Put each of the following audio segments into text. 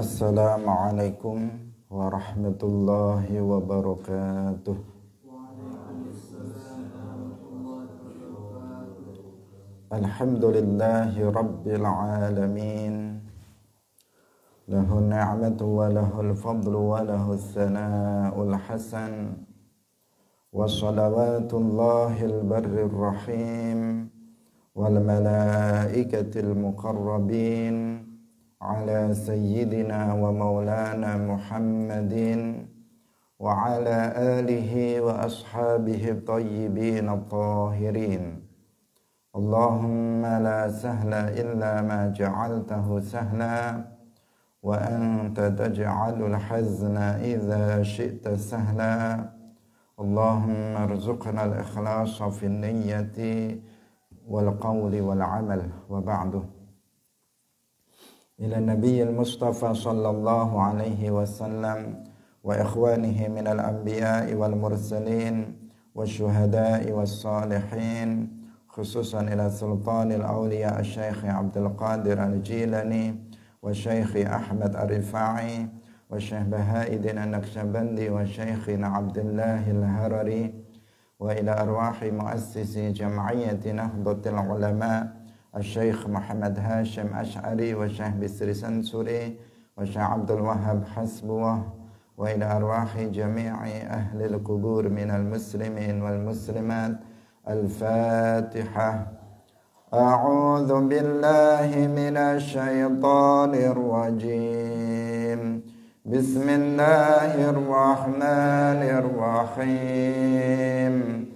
Assalamualaikum warahmatullahi wabarakatuh. Alhamdulillahi rabbil alamin. Lahu ni'matu wa lahul fadlu wa lahus sana'ul hasan. Wa salawatullahil barrir rahim wal malaikatil muqarrabin ala sayyidina wa maulana Muhammadin wa ala alihi wa ashabihi tayyibin at-tahirin. Allahumma la sahla illa ma ja'altahu sahla wa anta taj'alul hazna idza syi'ta sahla. Allahumma arzuqna al-ikhlasa fin niyyati wal qawli wal amal wa ba'du. Ila Nabiyil Mustafa sallallahu alaihi wasallam wa ikhwanihi minal anbiya'i wal mursalin wa syuhada'i was salihin, khususan ila sultanil awliya asy-syaikh Abdul Qadir al-Jilani wa syaikh Ahmad ar-Rifa'i wa syaikh Baha'iddin an-Naqsyabandi wa syaikhina Abdullah al-Harari wa ila arwahi muassisi jam'iyyati Nahdlatul Ulama Al-Syeikh Muhammad Hashim Ash'ari wa Syekh Bisri Sansuri wa Syekh Abdul Wahhab Hasbuwah wa ila arwahi jami'i ahli al-qubur minal muslimin wal muslimat. Al-Fatihah. A'udzu billahi minasy syaithanir rajim. Bismillahirrahmanirrahim.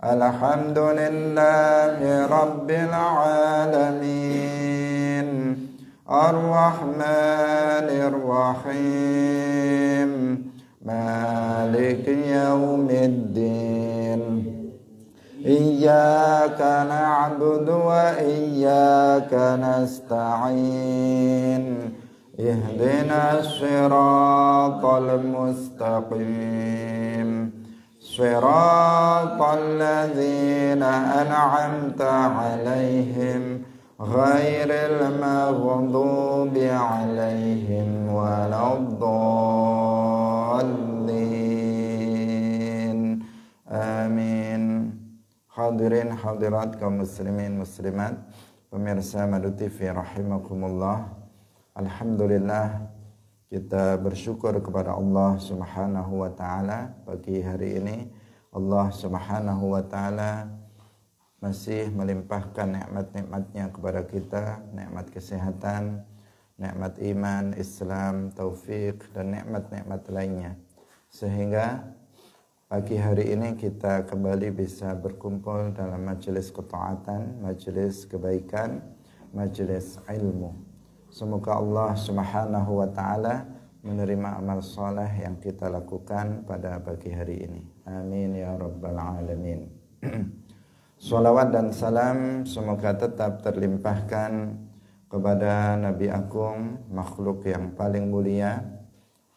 Alhamdulillahi rabbil alamin. Ar-Rahmanir Rahim. Maliki yaumiddin. Iyyaka na'budu wa iyyaka nasta'in. Ihdinas siratal mustaqim. Siratal ladzina an'amta 'alaihim ghairil maghdubi 'alaihim waladdallin. Amin. Hadirin hadirat kaum muslimin muslimat, pemirsa Madu TV rahimakumullah. Alhamdulillah, kita bersyukur kepada Allah Subhanahu wa taala. Pagi hari ini Allah Subhanahu wa taala masih melimpahkan nikmat-nikmatnya kepada kita, nikmat kesehatan, nikmat iman, Islam, taufik, dan nikmat-nikmat lainnya. Sehingga pagi hari ini kita kembali bisa berkumpul dalam majelis ketaatan, majelis kebaikan, majelis ilmu. Semoga Allah Subhanahu wa taala menerima amal saleh yang kita lakukan pada pagi hari ini. Amin ya rabbal alamin. Salawat dan salam semoga tetap terlimpahkan kepada Nabi Agung, makhluk yang paling mulia,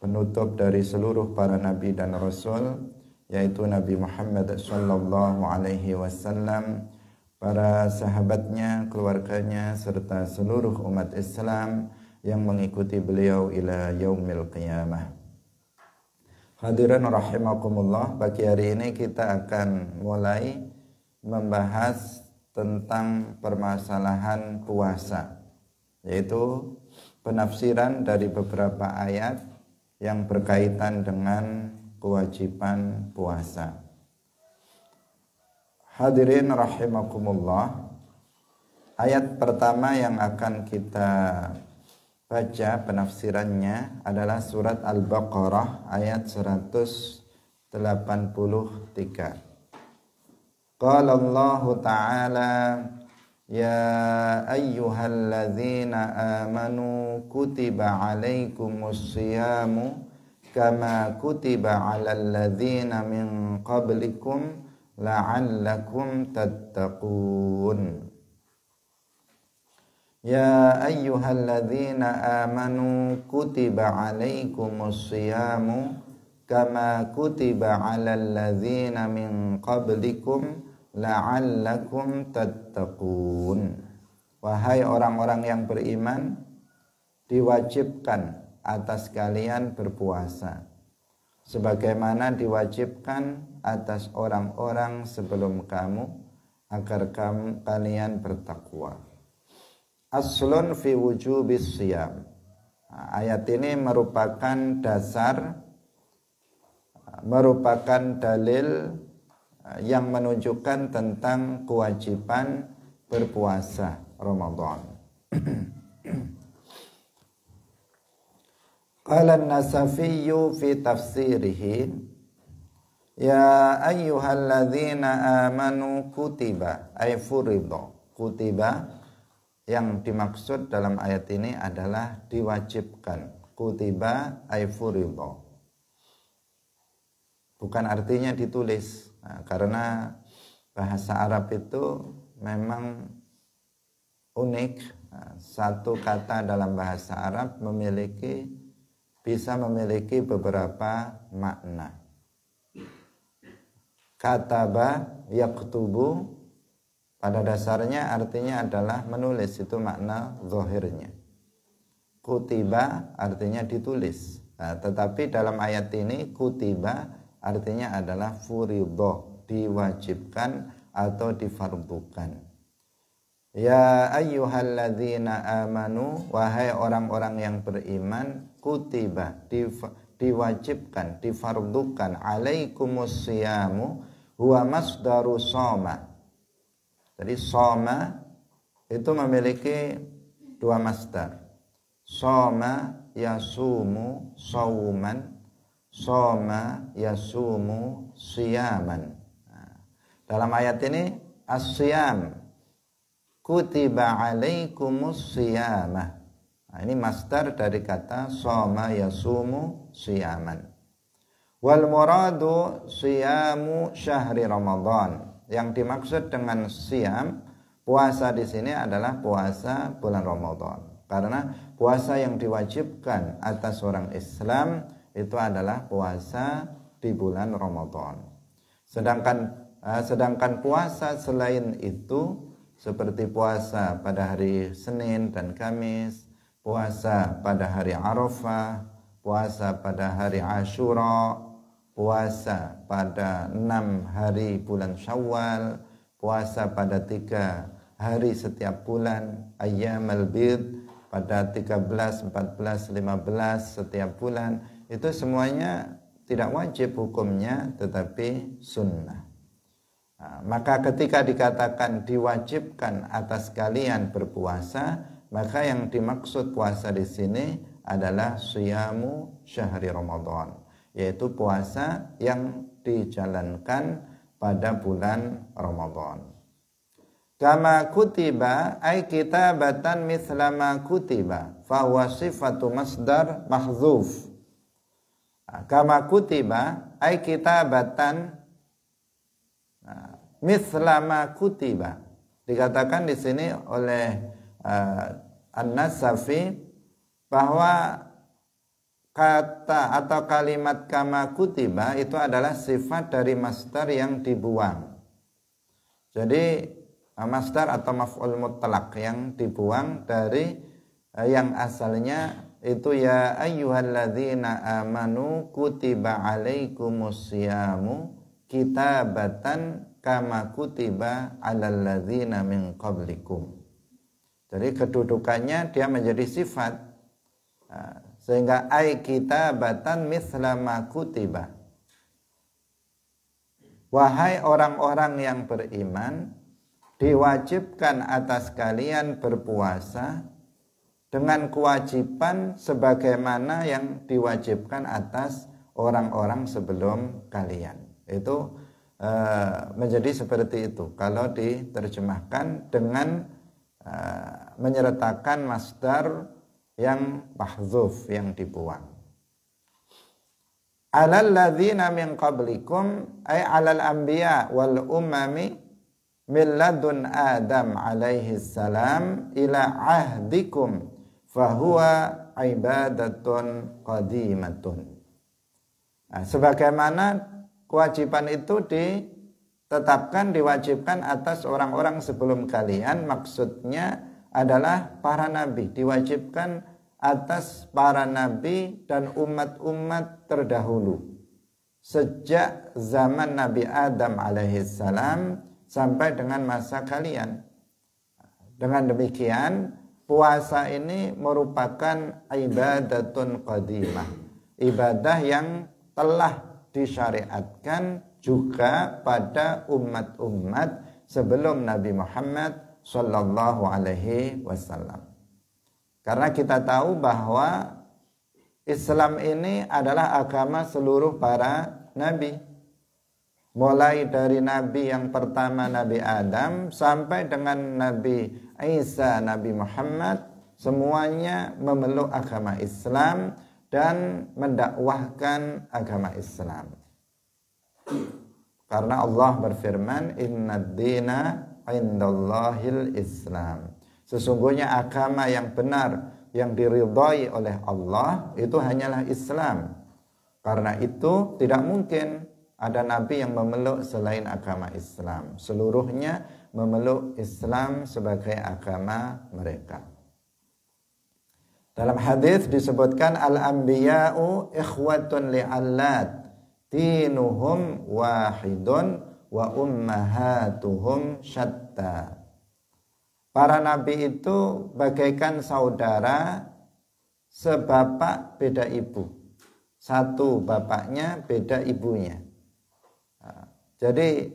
penutup dari seluruh para nabi dan rasul, yaitu Nabi Muhammad sallallahu alaihi wasallam, para sahabatnya, keluarganya, serta seluruh umat Islam yang mengikuti beliau ila yaumil qiyamah. Hadirin rahimakumullah, pagi hari ini kita akan mulai membahas tentang permasalahan puasa, yaitu penafsiran dari beberapa ayat yang berkaitan dengan kewajiban puasa. Hadirin rahimakumullah, ayat pertama yang akan kita baca penafsirannya adalah surat Al-Baqarah ayat 183. Qala Allah Ta'ala, ya ayyuhalladzina amanu kutiba alaikumus siyamu kama kutiba alal ladzina min qablikum la'allakum tattaqun. Ya ayyuhalladzina amanu kutiba alaikumus siyamu kama kutiba alal ladzina min qablikum la'allakum tattaqun. Wahai orang-orang yang beriman, diwajibkan atas kalian berpuasa sebagaimana diwajibkan atas orang-orang sebelum kamu agar kalian bertakwa. Aslun fi wujubis siyam. Ayat ini merupakan dasar, merupakan dalil yang menunjukkan tentang kewajiban berpuasa Ramadan. Qala an-Nasafi fi tafsirihi, ya ayyuhalladzina amanu kutiba ay furida. Kutiba yang dimaksud dalam ayat ini adalah diwajibkan. Kutiba ay furida. Bukan artinya ditulis. Karena bahasa Arab itu memang unik. Satu kata dalam bahasa Arab bisa memiliki beberapa makna. Kataba yaktubu pada dasarnya artinya adalah menulis, itu makna zahirnya. Kutiba artinya ditulis. Tetapi dalam ayat ini kutiba artinya adalah furidah, diwajibkan atau difardukan. Ya ayyuhalladzina amanu, wahai orang-orang yang beriman, kutiba, diwajibkan, difardukan, alaikumus siyamu huwa masdaru soma. Jadi soma itu memiliki dua masdar. Soma yasumu sawman, soma yasumu siyaman. Dalam ayat ini as-siyam, kutiba alaikumus siyamah. Ini masdar dari kata soma yasumu siyaman. Wal muradu siyamu syahri Ramadan. Yang dimaksud dengan siyam, puasa di sini adalah puasa bulan Ramadan. Karena puasa yang diwajibkan atas orang Islam itu adalah puasa di bulan Ramadan. Sedangkan puasa selain itu seperti puasa pada hari Senin dan Kamis, puasa pada hari Arafah, puasa pada hari Asyura, puasa pada 6 hari bulan Syawal, puasa pada 3 hari setiap bulan, ayyamul bid pada 13, 14, 15 setiap bulan, itu semuanya tidak wajib hukumnya tetapi sunnah. Maka ketika dikatakan diwajibkan atas kalian berpuasa, maka yang dimaksud puasa di sini adalah siyamu syahri Ramadan, yaitu puasa yang dijalankan pada bulan Ramadan. Kama kutiba ay kitabatan mithlama kutiba fahuwa sifatu masdar mahdzuf. Kama kutiba ay kitabatan mithlama kutiba, dikatakan di sini oleh An-Nasafi bahwa kata atau kalimat kama kutiba itu adalah sifat dari masdar yang dibuang. Jadi masdar atau maf'ul mutlaq yang dibuang dari yang asalnya itu ya ayyuhalladzina amanu kutiba alaikumus siyamu kitabatan kama kutiba alal ladzina min qablikum. Jadi kedudukannya dia menjadi sifat, sehingga ai kitabatan mithlama kutiba. Wahai orang-orang yang beriman, diwajibkan atas kalian berpuasa dengan kewajiban sebagaimana yang diwajibkan atas orang-orang sebelum kalian. Itu menjadi seperti itu kalau diterjemahkan dengan menyertakan masdar yang mahdzuf, yang dibuang. Alal ladzina min qablikum ay alal anbiya wal umami min ladun Adam alaihi salam ila ahdikum fahuwa ibadatun qadimatun. Sebagaimana kewajiban itu ditetapkan, diwajibkan atas orang-orang sebelum kalian, maksudnya adalah para nabi, diwajibkan atas para nabi dan umat-umat terdahulu sejak zaman Nabi Adam alaihissalam sampai dengan masa kalian. Dengan demikian, puasa ini merupakan ibadatun qadimah, ibadah yang telah disyariatkan juga pada umat-umat sebelum Nabi Muhammad sallallahu alaihi wasallam. Karena kita tahu bahwa Islam ini adalah agama seluruh para nabi. Mulai dari nabi yang pertama Nabi Adam sampai dengan Nabi Isa, Nabi Muhammad, semuanya memeluk agama Islam dan mendakwahkan agama Islam. Karena Allah berfirman, "Innad dina 'indallahil Islam." Sesungguhnya agama yang benar yang diridhai oleh Allah itu hanyalah Islam. Karena itu tidak mungkin ada nabi yang memeluk selain agama Islam. Seluruhnya memeluk Islam sebagai agama mereka. Dalam hadis disebutkan al-anbiya'u ikhwatun li'allat dinuhum wahidun wa ummahatuhum syatta. Para nabi itu bagaikan saudara sebapak beda ibu. Satu bapaknya beda ibunya. Jadi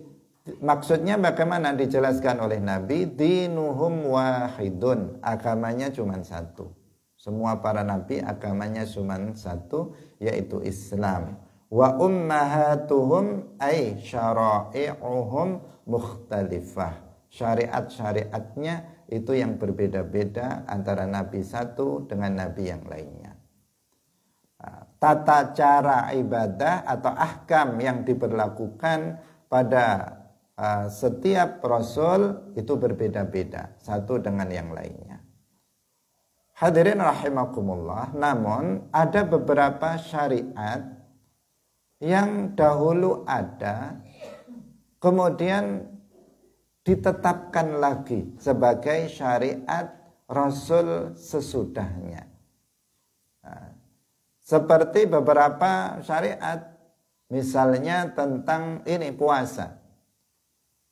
maksudnya bagaimana dijelaskan oleh Nabi? Dinuhum wahidun. Agamanya cuma satu. Semua para nabi agamanya cuma satu, yaitu Islam. Wa ummahatuhum ay syara'i'uhum mukhtalifah. Syariat-syariatnya itu yang berbeda-beda antara nabi satu dengan nabi yang lainnya. Tata cara ibadah atau ahkam yang diberlakukan pada setiap rasul itu berbeda-beda satu dengan yang lainnya. Hadirin rahimakumullah, namun ada beberapa syariat yang dahulu ada kemudian ditetapkan lagi sebagai syariat Rasul sesudahnya. Seperti beberapa syariat, misalnya tentang ini puasa.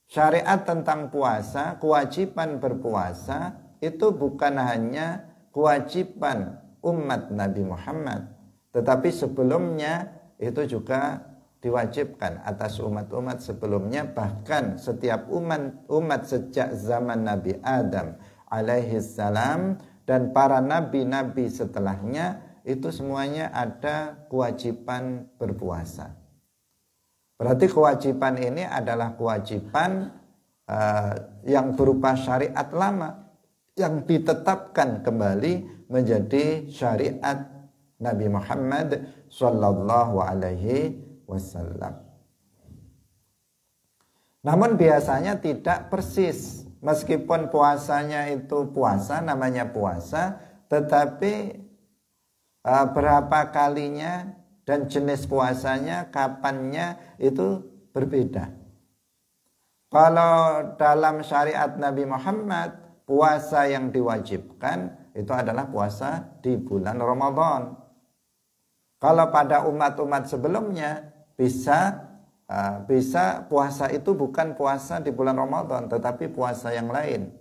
Syariat tentang puasa, kewajiban berpuasa itu bukan hanya kewajiban umat Nabi Muhammad, tetapi sebelumnya itu juga diwajibkan atas umat-umat sebelumnya, bahkan setiap umat sejak zaman Nabi Adam alaihissalam dan para nabi-nabi setelahnya itu semuanya ada kewajiban berpuasa. Berarti kewajiban ini adalah kewajiban yang berupa syariat lama yang ditetapkan kembali menjadi syariat Nabi Muhammad sallallahu alaihi wasallam. Namun biasanya tidak persis, meskipun puasanya itu puasa, namanya puasa, tetapi berapa kalinya dan jenis puasanya, kapannya itu berbeda. Kalau dalam syariat Nabi Muhammad, puasa yang diwajibkan itu adalah puasa di bulan Ramadan. Kalau pada umat-umat sebelumnya bisa puasa itu bukan puasa di bulan Ramadan, tetapi puasa yang lain.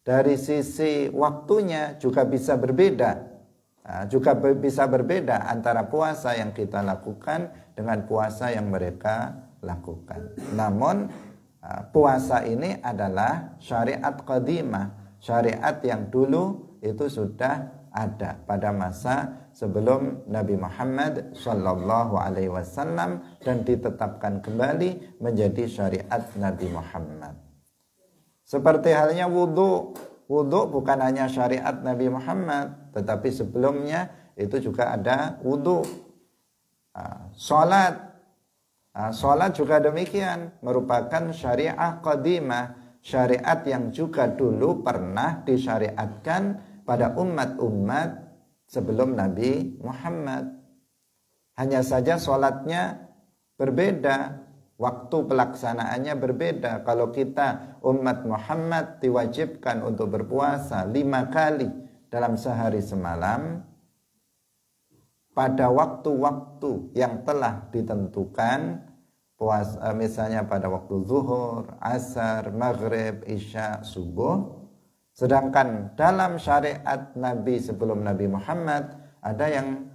Dari sisi waktunya juga bisa berbeda. Bisa berbeda antara puasa yang kita lakukan dengan puasa yang mereka lakukan. Namun puasa ini adalah syariat qadimah, syariat yang dulu itu sudah ada pada masa sebelum Nabi Muhammad sallallahu alaihi wasallam dan ditetapkan kembali menjadi syariat Nabi Muhammad. Seperti halnya wudu. Wudu bukan hanya syariat Nabi Muhammad, tetapi sebelumnya itu juga ada wudu. Salat juga demikian, merupakan syariat qadimah, syariat yang juga dulu pernah disyariatkan pada umat-umat sebelum Nabi Muhammad. Hanya saja salatnya berbeda, waktu pelaksanaannya berbeda. Kalau kita umat Muhammad diwajibkan untuk berpuasa 5 kali dalam sehari semalam pada waktu-waktu yang telah ditentukan, puasa misalnya pada waktu zuhur, asar, maghrib, isya, subuh. Sedangkan dalam syariat Nabi sebelum Nabi Muhammad ada yang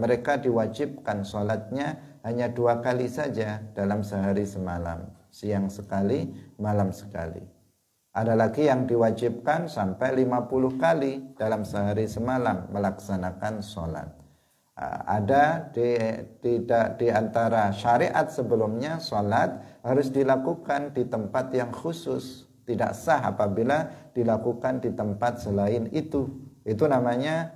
mereka diwajibkan sholatnya hanya 2 kali saja dalam sehari semalam, siang sekali, malam sekali. Ada lagi yang diwajibkan sampai 50 kali dalam sehari semalam melaksanakan sholat. Ada di antara syariat sebelumnya, sholat harus dilakukan di tempat yang khusus, tidak sah apabila dilakukan di tempat selain itu. Itu namanya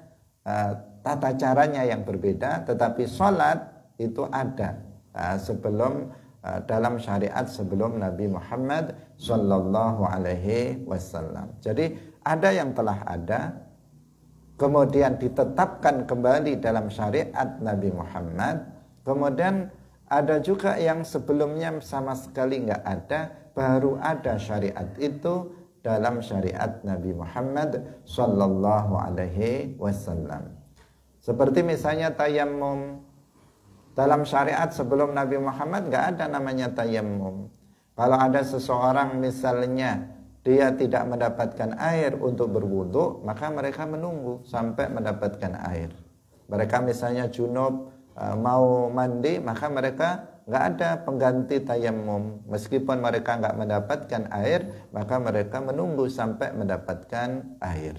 tata caranya yang berbeda, tetapi sholat itu ada sebelum dalam syariat sebelum Nabi Muhammad Sallallahu Alaihi Wasallam. Jadi ada yang telah ada, kemudian ditetapkan kembali dalam syariat Nabi Muhammad. Kemudian ada juga yang sebelumnya sama sekali nggak ada, baru ada syariat itu dalam syariat Nabi Muhammad Sallallahu Alaihi Wasallam. Seperti misalnya tayammum. Dalam syariat sebelum Nabi Muhammad nggak ada namanya tayammum. Kalau ada seseorang misalnya dia tidak mendapatkan air untuk berwudu, maka mereka menunggu sampai mendapatkan air. Mereka misalnya junub, mau mandi, maka mereka nggak ada pengganti tayammum. Meskipun mereka nggak mendapatkan air, maka mereka menunggu sampai mendapatkan air.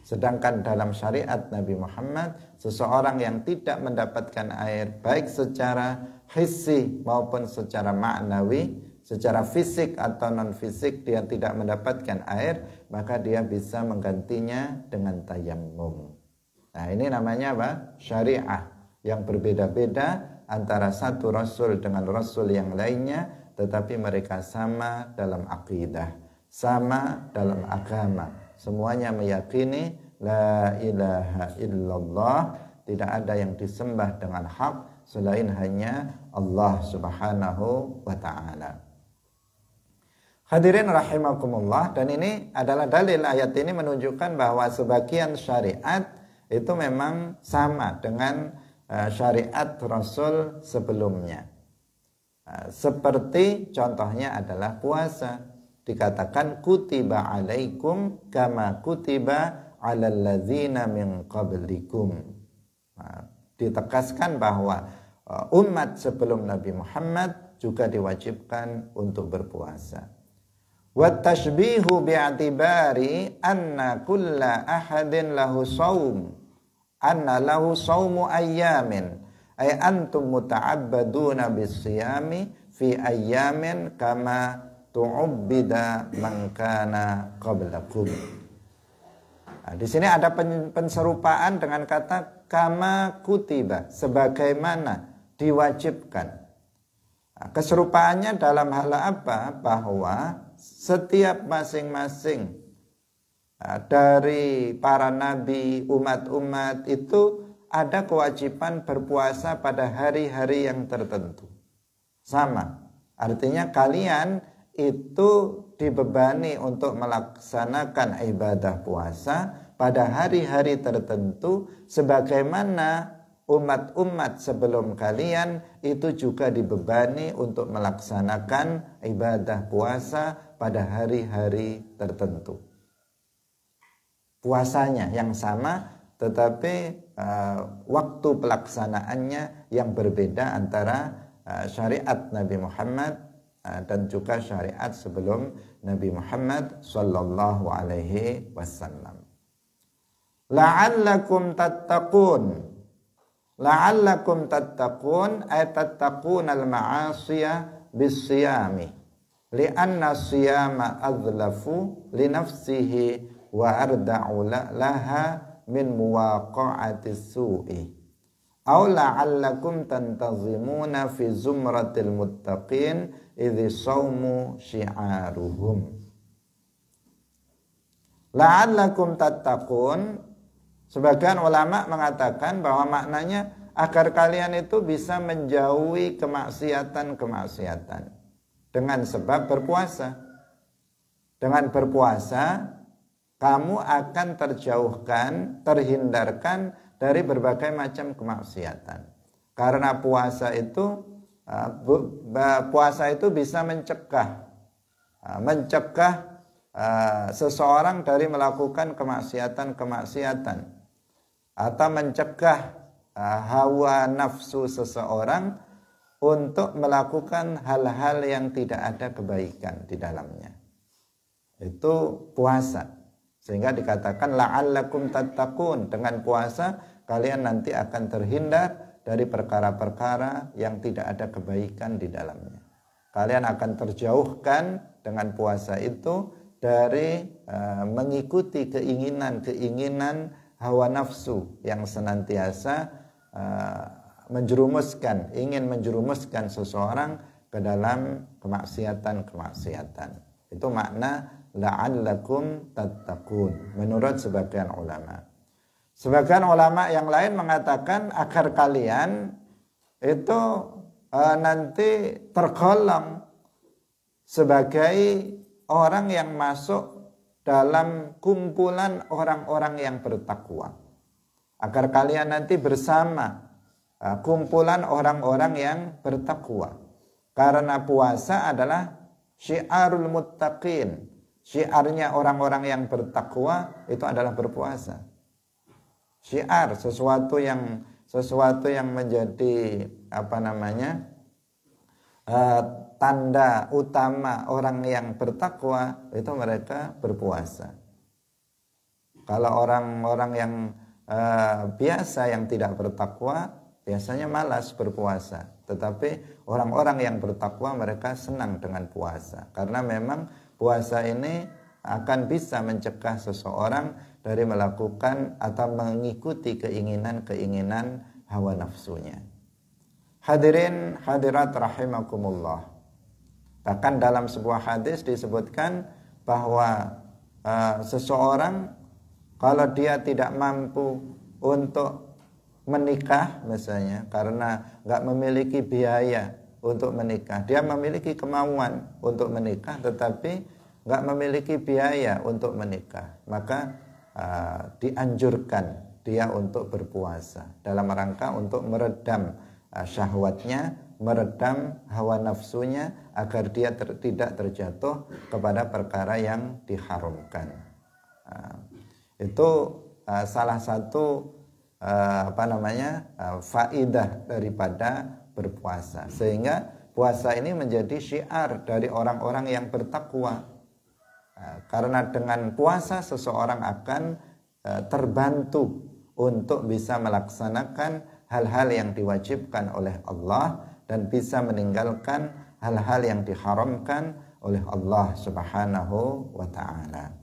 Sedangkan dalam syariat Nabi Muhammad, seseorang yang tidak mendapatkan air, baik secara hissi maupun secara ma'nawi, secara fisik atau non fisik dia tidak mendapatkan air, maka dia bisa menggantinya dengan tayammum. Nah, ini namanya apa? Syariah yang berbeda-beda antara satu rasul dengan rasul yang lainnya, tetapi mereka sama dalam akidah, sama dalam agama. Semuanya meyakini la ilaha illallah, tidak ada yang disembah dengan hak selain hanya Allah Subhanahu wa taala. Hadirin rahimakumullah, dan ini adalah dalil, ayat ini menunjukkan bahwa sebagian syariat itu memang sama dengan syariat Rasul sebelumnya. Seperti contohnya adalah puasa. Dikatakan kutiba alaikum kama kutiba alal ladzina min qablikum. Ditegaskan bahwa umat sebelum Nabi Muhammad juga diwajibkan untuk berpuasa. Wa tashbihu bi'atibari anna kulla ahadin lahu shaum, anna lahu shaumu ayyamin, ay antum muta'abbaduna bisiyami fi ayyamin kama tu'ubbida man kana qablakum. Nah, di sini ada penserupaan dengan kata kama kutiba, sebagaimana diwajibkan. Nah, keserupaannya dalam hal apa? Bahwa setiap masing-masing dari para nabi, umat-umat itu ada kewajiban berpuasa pada hari-hari yang tertentu. Sama. Artinya kalian itu dibebani untuk melaksanakan ibadah puasa pada hari-hari tertentu, sebagaimana umat-umat sebelum kalian itu juga dibebani untuk melaksanakan ibadah puasa pada hari-hari tertentu. Puasanya yang sama, tetapi waktu pelaksanaannya yang berbeda antara syariat Nabi Muhammad dan juga syariat sebelum Nabi Muhammad sallallahu alaihi wasallam. La'allakum tattaqun. La'allakum tattaqun ay tattaqunal ma'asiyah bis-siyami. Li'anna siyama adlafu li nafsihi wa arda'u laha min muwaqa'ati su'i. Aw la'allakum tantazimuna fi zumratil muttaqin idhi sawmu syi'aruhum. La'allakum tattaqun, sebagian ulama mengatakan bahwa maknanya agar kalian itu bisa menjauhi kemaksiatan-kemaksiatan dengan sebab berpuasa. Dengan berpuasa kamu akan terjauhkan, terhindarkan dari berbagai macam kemaksiatan. Karena puasa itu bisa mencegah seseorang dari melakukan kemaksiatan atau mencegah hawa nafsu seseorang untuk melakukan hal-hal yang tidak ada kebaikan di dalamnya. Itu puasa. Sehingga dikatakan la'allakum tattaqun, dengan puasa kalian nanti akan terhindar dari perkara-perkara yang tidak ada kebaikan di dalamnya. Kalian akan terjauhkan dengan puasa itu dari mengikuti keinginan hawa nafsu yang senantiasa ingin menjerumuskan seseorang ke dalam kemaksiatan. Itu makna la'allakum tattaqun menurut sebagian ulama. Sebagian ulama yang lain mengatakan agar kalian itu nanti tergolong sebagai orang yang masuk dalam kumpulan orang-orang yang bertakwa. Agar kalian nanti bersama kumpulan orang-orang yang bertakwa. Karena puasa adalah syiarul muttaqin. Syiarnya orang-orang yang bertakwa itu adalah berpuasa. Syiar sesuatu yang menjadi tanda utama orang yang bertakwa itu mereka berpuasa. Kalau orang-orang yang biasa yang tidak bertakwa biasanya malas berpuasa. Tetapi orang-orang yang bertakwa mereka senang dengan puasa. Karena memang puasa ini akan bisa mencegah seseorang dari melakukan atau mengikuti keinginan hawa nafsunya. Hadirin hadirat rahimakumullah. Bahkan dalam sebuah hadis disebutkan bahwa seseorang kalau dia tidak mampu untuk menikah misalnya karena nggak memiliki biaya untuk menikah, dia memiliki kemauan untuk menikah tetapi nggak memiliki biaya untuk menikah, maka dianjurkan dia untuk berpuasa dalam rangka untuk meredam syahwatnya, meredam hawa nafsunya agar dia tidak terjatuh kepada perkara yang diharamkan. Itu salah satu faidah daripada berpuasa, sehingga puasa ini menjadi syiar dari orang-orang yang bertakwa. Karena dengan puasa seseorang akan terbantu untuk bisa melaksanakan hal-hal yang diwajibkan oleh Allah dan bisa meninggalkan hal-hal yang diharamkan oleh Allah Subhanahu wa ta'ala.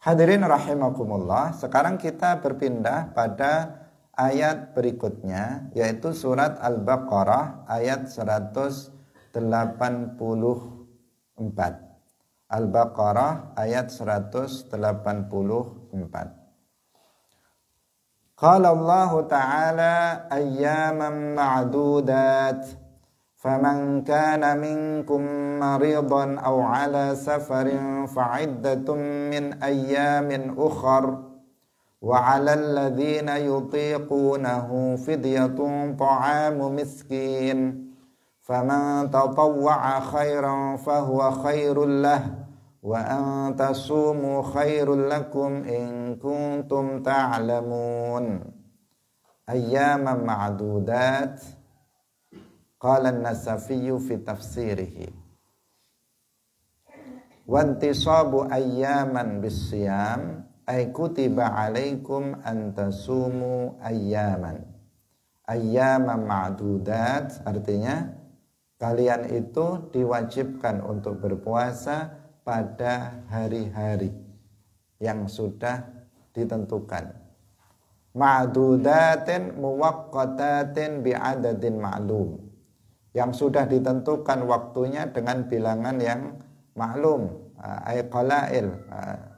Hadirin rahimakumullah, sekarang kita berpindah pada ayat berikutnya, yaitu surat Al-Baqarah ayat 184. Al-Baqarah ayat 184. Qala Allah Ta'ala ayyaman ma'dudat faman kana minkum maridan aw ala safarin fa'iddatun min ayyamin ukhar wa 'alal ladzina yutiqunahu fidyatun ta'amu miskin faman tatawwa'a khairan fahuwa khairul lah wa an tasumu khairul lakum in kuntum ta'lamun. Ayyaman ma'dudat. Qala an-Nasafiyyu fi tafsirihi wa intisabu ayyaman bis-siyam ay kutiba 'alaikum an tasumu ayyaman. Ayyaman ma'dudat artinya kalian itu diwajibkan untuk berpuasa pada hari-hari yang sudah ditentukan. Ma'dudatin muwaqqatatin bi'adadin ma'lum, yang sudah ditentukan waktunya dengan bilangan yang maklum, ay qalail,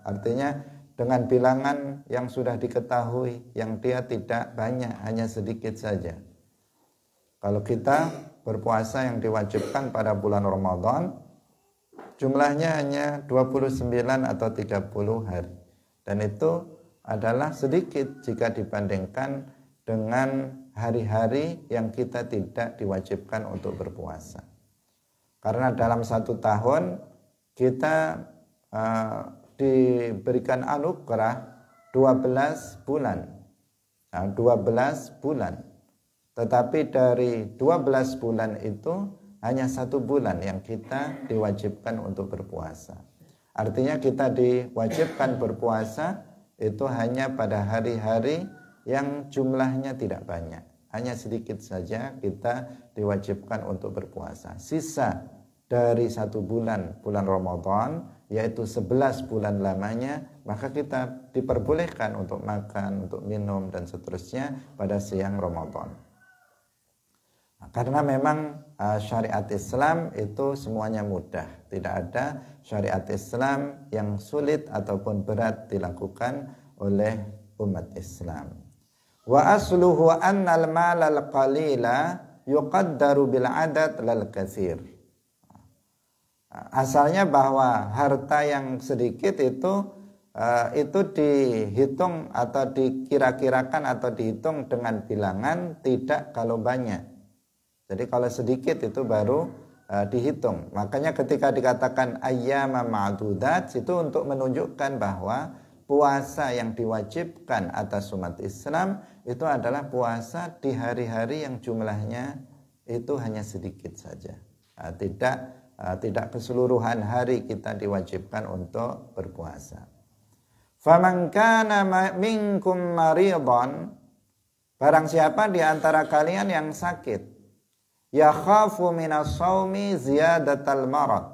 artinya dengan bilangan yang sudah diketahui, yang dia tidak banyak, hanya sedikit saja. Kalau kita berpuasa yang diwajibkan pada bulan Ramadan, jumlahnya hanya 29 atau 30 hari. Dan itu adalah sedikit jika dibandingkan dengan hari-hari yang kita tidak diwajibkan untuk berpuasa. Karena dalam 1 tahun kita diberikan anugerah 12 bulan. Nah, 12 bulan. Tetapi dari 12 bulan itu hanya 1 bulan yang kita diwajibkan untuk berpuasa. Artinya kita diwajibkan berpuasa itu hanya pada hari-hari yang jumlahnya tidak banyak. Hanya sedikit saja kita diwajibkan untuk berpuasa. Sisa dari 1 bulan, bulan Ramadan, yaitu 11 bulan lamanya, maka kita diperbolehkan untuk makan, untuk minum, dan seterusnya pada siang Ramadan. Karena memang syariat Islam itu semuanya mudah. Tidak ada syariat Islam yang sulit ataupun berat dilakukan oleh umat Islam. Wa asluhu annal malal qalila yuqaddaru bil adad lal katsir. Asalnya bahwa harta yang sedikit itu dihitung atau dikira-kirakan atau dihitung dengan bilangan, tidak kalau banyak. Jadi kalau sedikit itu baru dihitung. Makanya ketika dikatakan ayyama ma'dudat, itu untuk menunjukkan bahwa puasa yang diwajibkan atas umat Islam itu adalah puasa di hari-hari yang jumlahnya itu hanya sedikit saja. Tidak keseluruhan hari kita diwajibkan untuk berpuasa. Faman kana minkum maridhan, barang siapa di antara kalian yang sakit, yakhafu minas shaumi ziyadatal marad,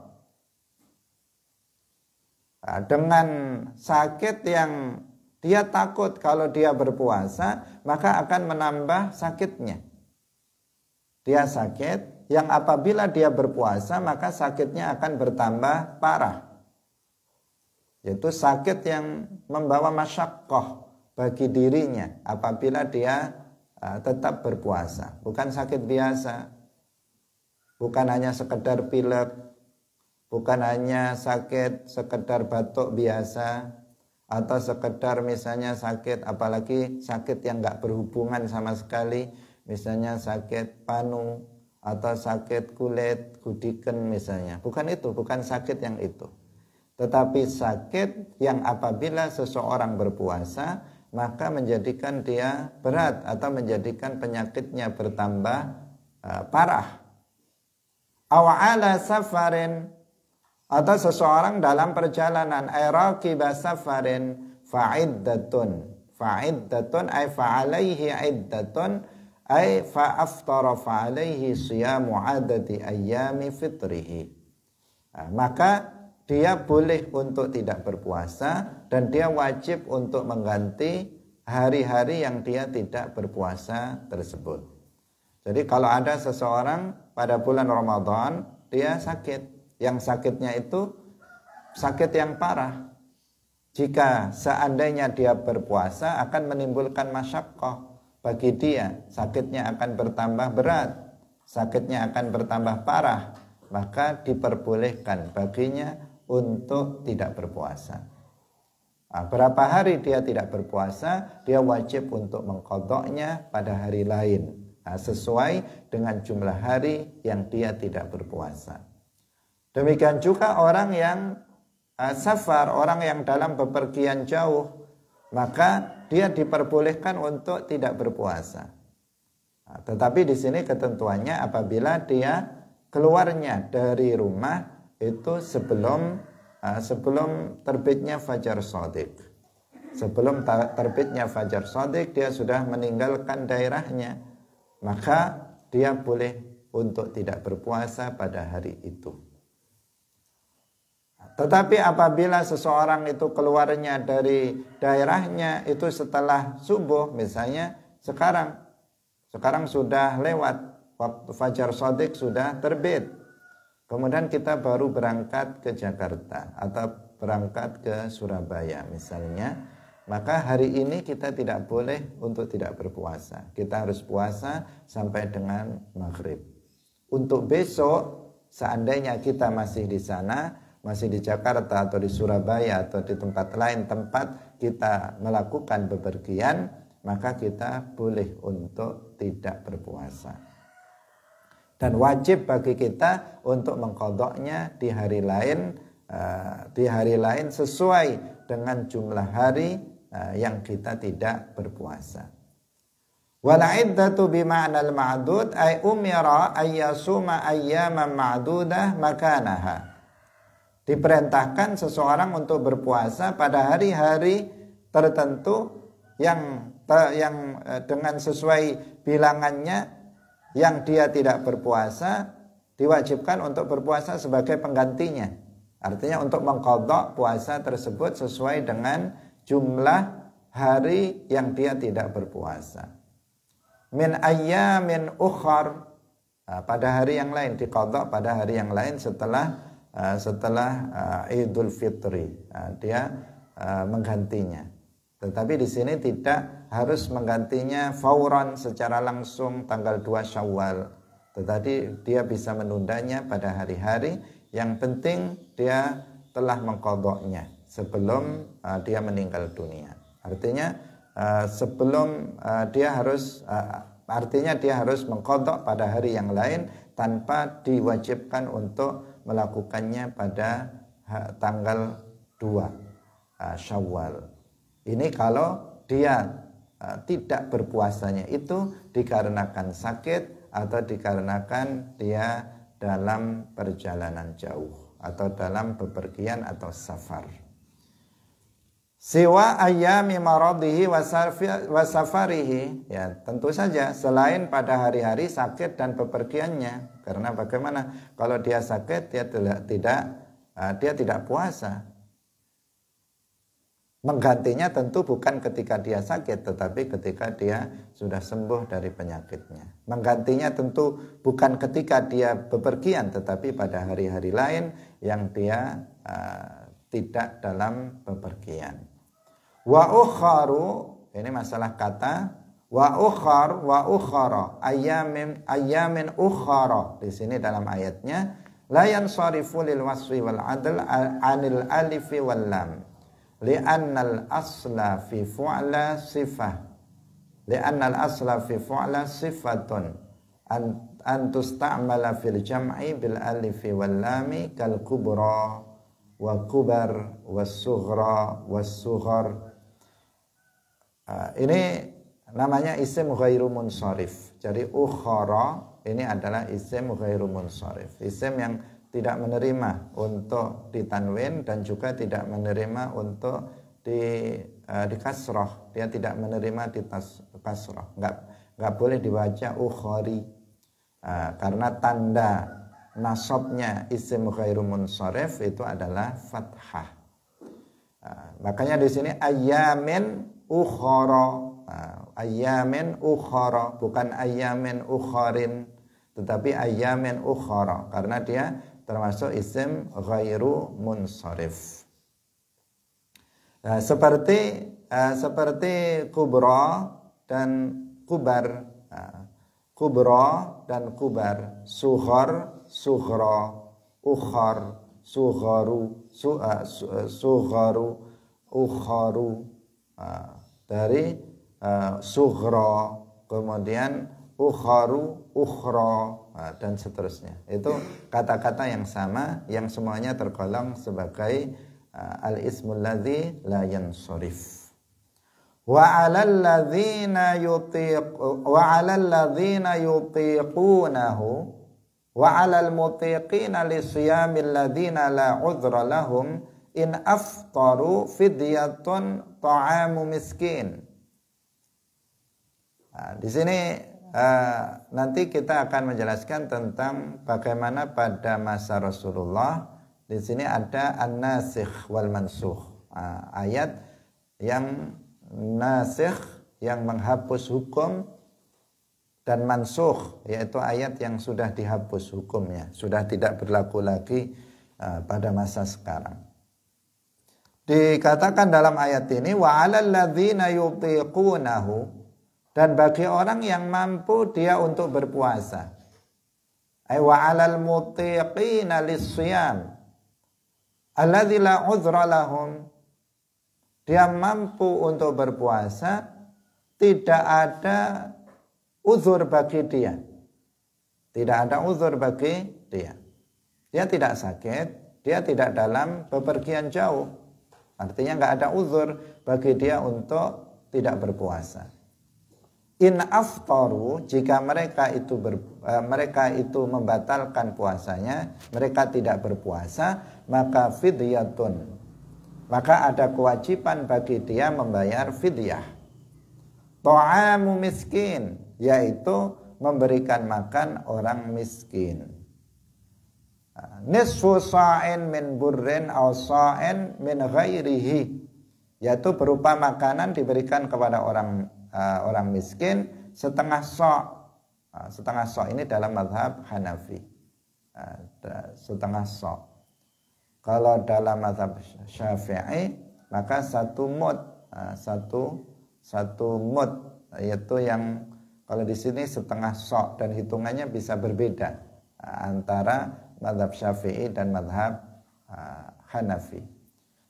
dengan sakit yang dia takut kalau dia berpuasa maka akan menambah sakitnya. Dia sakit yang apabila dia berpuasa maka sakitnya akan bertambah parah, yaitu sakit yang membawa masyaqqah bagi dirinya apabila dia tetap berpuasa. Bukan sakit biasa, bukan hanya sekedar pilek, bukan hanya sakit sekedar batuk biasa, atau sekedar misalnya sakit, apalagi sakit yang nggak berhubungan sama sekali, misalnya sakit panu atau sakit kulit, gudiken misalnya. Bukan itu, bukan sakit yang itu. Tetapi sakit yang apabila seseorang berpuasa maka menjadikan dia berat atau menjadikan penyakitnya bertambah parah. Awa'ala safarin, atau seseorang dalam perjalanan, ayraqiba safarin fa'iddatun ay fa'alaihi iddatun ay fa'aftara fa'alaihi siyamu adati ayyami fitrihi. Maka dia boleh untuk tidak berpuasa dan dia wajib untuk mengganti hari-hari yang dia tidak berpuasa tersebut. Jadi kalau ada seseorang pada bulan Ramadan dia sakit, yang sakitnya itu sakit yang parah, jika seandainya dia berpuasa akan menimbulkan masyaqqah bagi dia, sakitnya akan bertambah berat, sakitnya akan bertambah parah, maka diperbolehkan baginya untuk tidak berpuasa. Berapa hari dia tidak berpuasa, dia wajib untuk mengqadha'nya pada hari lain, sesuai dengan jumlah hari yang dia tidak berpuasa. Demikian juga orang yang safar, orang yang dalam bepergian jauh, maka dia diperbolehkan untuk tidak berpuasa. Tetapi di sini ketentuannya apabila dia keluarnya dari rumah itu sebelum terbitnya fajar shadiq. Sebelum terbitnya fajar shadiq dia sudah meninggalkan daerahnya, maka dia boleh untuk tidak berpuasa pada hari itu. Tetapi apabila seseorang itu keluarnya dari daerahnya itu setelah subuh, misalnya sekarang sudah lewat waktu fajar shadiq sudah terbit, kemudian kita baru berangkat ke Jakarta atau berangkat ke Surabaya misalnya, maka hari ini kita tidak boleh untuk tidak berpuasa. Kita harus puasa sampai dengan maghrib. Untuk besok, seandainya kita masih di sana, masih di Jakarta atau di Surabaya atau di tempat lain, tempat kita melakukan bepergian, maka kita boleh untuk tidak berpuasa. Dan wajib bagi kita untuk mengqadha'nya di hari lain sesuai dengan jumlah hari yang kita tidak berpuasa. Wal iddatu bima'nal ma'dud ay umira ayyasuma ayyaman ma'dudah makanaha. Diperintahkan seseorang untuk berpuasa pada hari-hari tertentu yang dengan sesuai bilangannya, yang dia tidak berpuasa diwajibkan untuk berpuasa sebagai penggantinya. Artinya untuk mengqadha puasa tersebut sesuai dengan jumlah hari yang dia tidak berpuasa. Min ayyamin ukhar, pada hari yang lain, diqadha pada hari yang lain setelah Idul Fitri, dia menggantinya. Tetapi di sini tidak harus menggantinya fauran secara langsung tanggal 2 Syawal, tetapi dia bisa menundanya pada hari-hari. Yang penting dia telah mengqadha'nya sebelum dia meninggal dunia. Artinya sebelum dia harus mengqadha' pada hari yang lain tanpa diwajibkan untuk melakukannya pada tanggal 2 Syawal. Ini kalau dia tidak berpuasanya itu dikarenakan sakit atau dikarenakan dia dalam perjalanan jauh atau dalam bepergian atau safar. Siwa ayyami maradihi wa safarihi, ya tentu saja selain pada hari-hari sakit dan bepergiannya. Karena bagaimana kalau dia sakit dia tidak puasa. Menggantinya tentu bukan ketika dia sakit, tetapi ketika dia sudah sembuh dari penyakitnya. Menggantinya tentu bukan ketika dia bepergian, tetapi pada hari-hari lain yang dia tidak dalam bepergian. Wa ukharu, ini masalah kata, wa ukhara ayyamin ukhara. Di sini dalam ayatnya la yansarifu lil wasfi wal adl anil alifi wal lam li'annal asla fi fu'la sifah li'annal asla fi fu'la sifatun an tusta'mala fil jam'i bil alifi wal lami kal kubra wa kubar was sughra was sughar. Ini namanya isim ghairu munsharif. Jadi ukhara ini adalah isim ghairu munsharif, isim yang tidak menerima untuk ditanwin dan juga tidak menerima untuk di kasrah. Dia tidak menerima di kasrah. Enggak boleh dibaca ukhari. Karena tanda nasabnya isim ghairu munsharif itu adalah fathah. Makanya di sini ayyamin ukhara, ayyamin ukhara, bukan ayyamin ukharin, tetapi ayyamin ukhara karena dia termasuk isim ghairu munsharif. Seperti kubra dan kubar, kubra dan kubar, sughar, sughra, ukhar, sugharu, sugharu, ukharu, dari sughra, kemudian ukharu, ukhra, dan seterusnya. Itu kata-kata yang sama yang semuanya tergolong sebagai al-ismul ladzi la yansharif. Wa 'alal ladzina yutiqunahu wa 'alal mutiqina lisiyamil ladzina la 'udhra lahum in aftaru fidyatun ta'amu miskin. Di sini nanti kita akan menjelaskan tentang bagaimana pada masa Rasulullah. Di sini ada an-nasikh wal mansukh, ayat yang nasikh yang menghapus hukum dan mansukh yaitu ayat yang sudah dihapus hukumnya, sudah tidak berlaku lagi pada masa sekarang. Dikatakan dalam ayat ini wa 'alal ladzina yutiqunahu, dan bagi orang yang mampu dia untuk berpuasa. Ay wa 'alal mutiqina lis-shiyam, alladzi la udhra lahum, dia mampu untuk berpuasa, tidak ada uzur bagi dia. Tidak ada uzur bagi dia. Dia tidak sakit, dia tidak dalam bepergian jauh. Artinya nggak ada uzur bagi dia untuk tidak berpuasa. In aftaru, jika mereka itu membatalkan puasanya, mereka tidak berpuasa, maka fidyatun, maka ada kewajiban bagi dia membayar fidyah. Ta'amu miskin, yaitu memberikan makan orang miskin. Nisfu sa'in min burrin aw sa'in min ghairihi, yaitu berupa makanan diberikan kepada orang miskin setengah sa'. Setengah sa' ini dalam mazhab Hanafi. Setengah sa'. Kalau dalam mazhab Syafi'i maka satu mud, satu mud, yaitu yang kalau di sini setengah sa' dan hitungannya bisa berbeda antara mazhab Syafi'i dan mazhab Hanafi.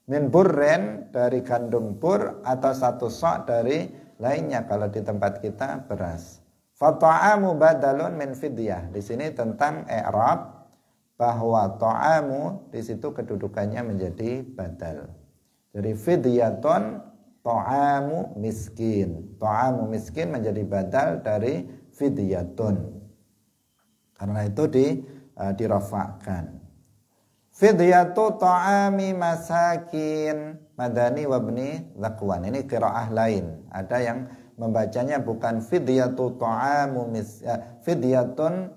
Min burren, dari gandum bur, atau satu sa' dari lainnya kalau di tempat kita beras. Fata'amu badalun min fidyah. Di sini tentang i'rab bahwa ta'amu di situ kedudukannya menjadi badal. Jadi fidyatun ta'amu miskin. Ta'amu miskin menjadi badal dari fidyatun. Karena itu dirafa'kan. Fidyatu ta'ami masakin madani wabni zakwan. Ini qiraah lain. Ada yang membacanya bukan fidyatu ta'amu fidyatun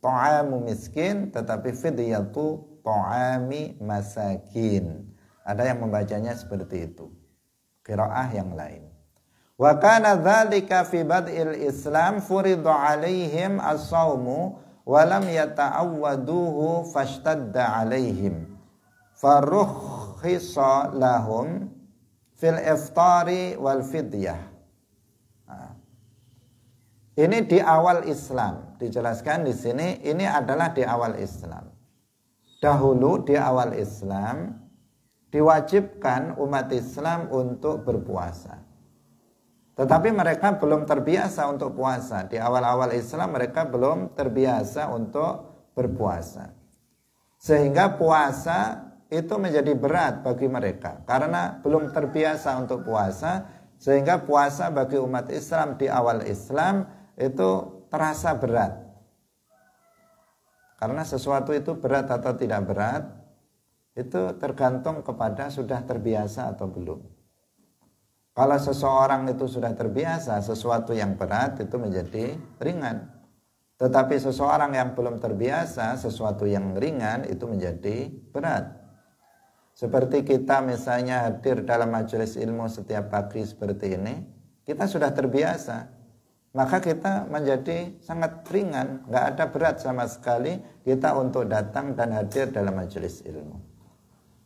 ta'amu miskin, tetapi fidyatu ta'ami masakin. Ada yang membacanya seperti itu. Qiraah yang lain. Wa kana dzalika fi bad'il Islam furida 'alaihim as-shaumu walam yata'awwaduhu fashtadda alaihim farukhisa lahum fil iftari wal fidyah. Ini di awal Islam, dijelaskan di sini, ini adalah di awal Islam. Dahulu di awal Islam diwajibkan umat Islam untuk berpuasa. Tetapi mereka belum terbiasa untuk puasa. Di awal-awal Islam mereka belum terbiasa untuk berpuasa. Sehingga puasa itu menjadi berat bagi mereka. Karena belum terbiasa untuk puasa, sehingga puasa bagi umat Islam di awal Islam itu terasa berat. Karena sesuatu itu berat atau tidak berat, itu tergantung kepada sudah terbiasa atau belum. Kalau seseorang itu sudah terbiasa sesuatu yang berat itu menjadi ringan. Tetapi seseorang yang belum terbiasa sesuatu yang ringan itu menjadi berat. Seperti kita misalnya hadir dalam majelis ilmu setiap pagi seperti ini, kita sudah terbiasa. Maka kita menjadi sangat ringan, nggak ada berat sama sekali kita untuk datang dan hadir dalam majelis ilmu.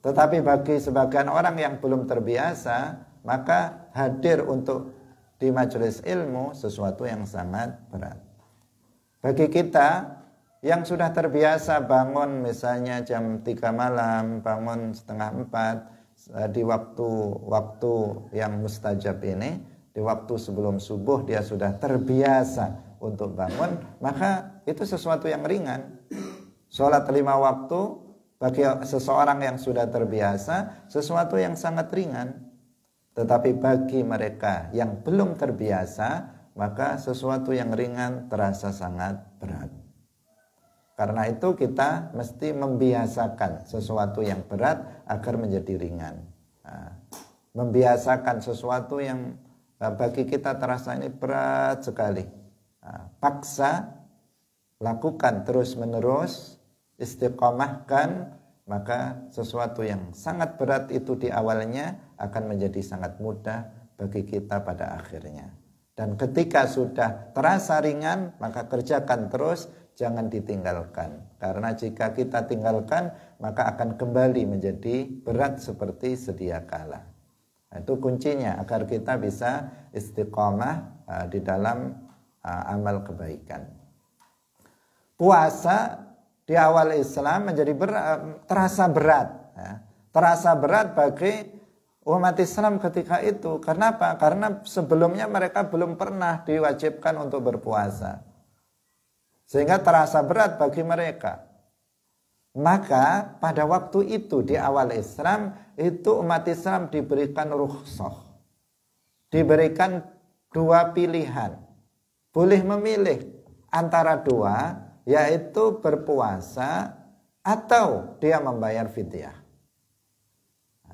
Tetapi bagi sebagian orang yang belum terbiasa, maka hadir untuk di majelis ilmu sesuatu yang sangat berat. Bagi kita yang sudah terbiasa bangun misalnya jam 3 malam, bangun setengah 4 di waktu yang mustajab ini, di waktu sebelum subuh dia sudah terbiasa untuk bangun, maka itu sesuatu yang ringan. Sholat 5 waktu bagi seseorang yang sudah terbiasa sesuatu yang sangat ringan. Tetapi bagi mereka yang belum terbiasa, maka sesuatu yang ringan terasa sangat berat. Karena itu kita mesti membiasakan sesuatu yang berat agar menjadi ringan. Membiasakan sesuatu yang bagi kita terasa ini berat sekali. Paksa, lakukan terus-menerus, istiqomahkan, maka sesuatu yang sangat berat itu di awalnya akan menjadi sangat mudah bagi kita pada akhirnya. Dan ketika sudah terasa ringan, maka kerjakan terus, jangan ditinggalkan. Karena jika kita tinggalkan, maka akan kembali menjadi berat seperti sedia kala. Nah, itu kuncinya agar kita bisa istiqomah di dalam amal kebaikan. Puasa di awal Islam menjadi terasa berat. Terasa berat bagi umat Islam ketika itu. Kenapa? Karena sebelumnya mereka belum pernah diwajibkan untuk berpuasa. Sehingga terasa berat bagi mereka. Maka pada waktu itu di awal Islam itu umat Islam diberikan rukhsah. Diberikan dua pilihan. Boleh memilih antara dua, yaitu berpuasa atau dia membayar fidyah.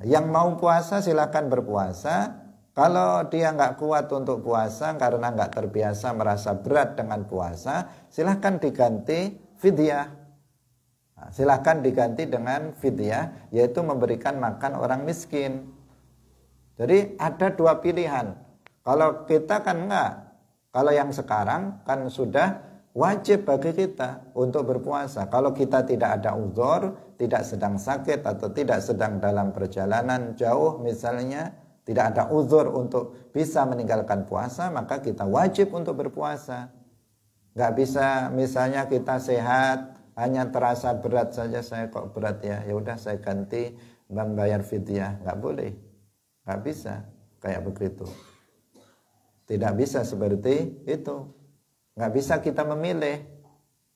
Yang mau puasa silakan berpuasa. Kalau dia nggak kuat untuk puasa karena nggak terbiasa merasa berat dengan puasa, silahkan diganti fidyah. Nah, silahkan diganti dengan fidyah, yaitu memberikan makan orang miskin. Jadi ada dua pilihan. Kalau kita kan enggak. Kalau yang sekarang kan sudah wajib bagi kita untuk berpuasa. Kalau kita tidak ada uzur, tidak sedang sakit atau tidak sedang dalam perjalanan jauh misalnya, tidak ada uzur untuk bisa meninggalkan puasa, maka kita wajib untuk berpuasa. Nggak bisa misalnya kita sehat, hanya terasa berat saja, saya kok berat ya, ya udah saya ganti membayar fidyah. Nggak boleh, nggak bisa kayak begitu. Tidak bisa seperti itu. Nggak bisa kita memilih.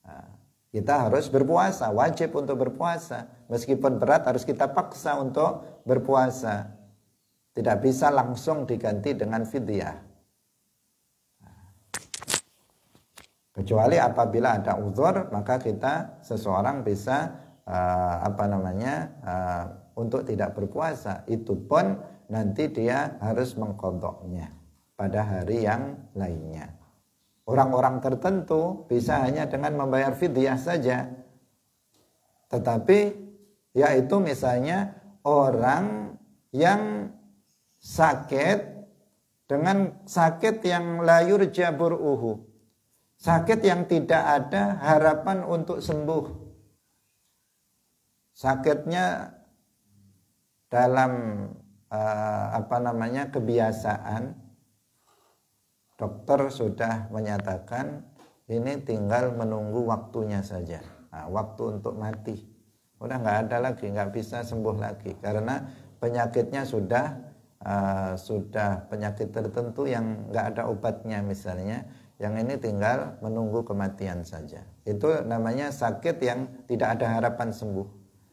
Nah, kita harus berpuasa, wajib untuk berpuasa. Meskipun berat harus kita paksa untuk berpuasa. Tidak bisa langsung diganti dengan fidyah. Kecuali apabila ada uzur, maka kita seseorang bisa untuk tidak berpuasa. Itu pun nanti dia harus mengqadha'nya pada hari yang lainnya. Orang-orang tertentu bisa hanya dengan membayar fidyah saja. Tetapi yaitu misalnya orang yang sakit dengan sakit yang la yurja bur'uhu, sakit yang tidak ada harapan untuk sembuh. Sakitnya dalam kebiasaan, dokter sudah menyatakan ini tinggal menunggu waktunya saja. Nah, waktu untuk mati udah nggak ada lagi, nggak bisa sembuh lagi karena penyakitnya sudah penyakit tertentu yang nggak ada obatnya misalnya, yang ini tinggal menunggu kematian saja. Itu namanya sakit yang tidak ada harapan sembuh.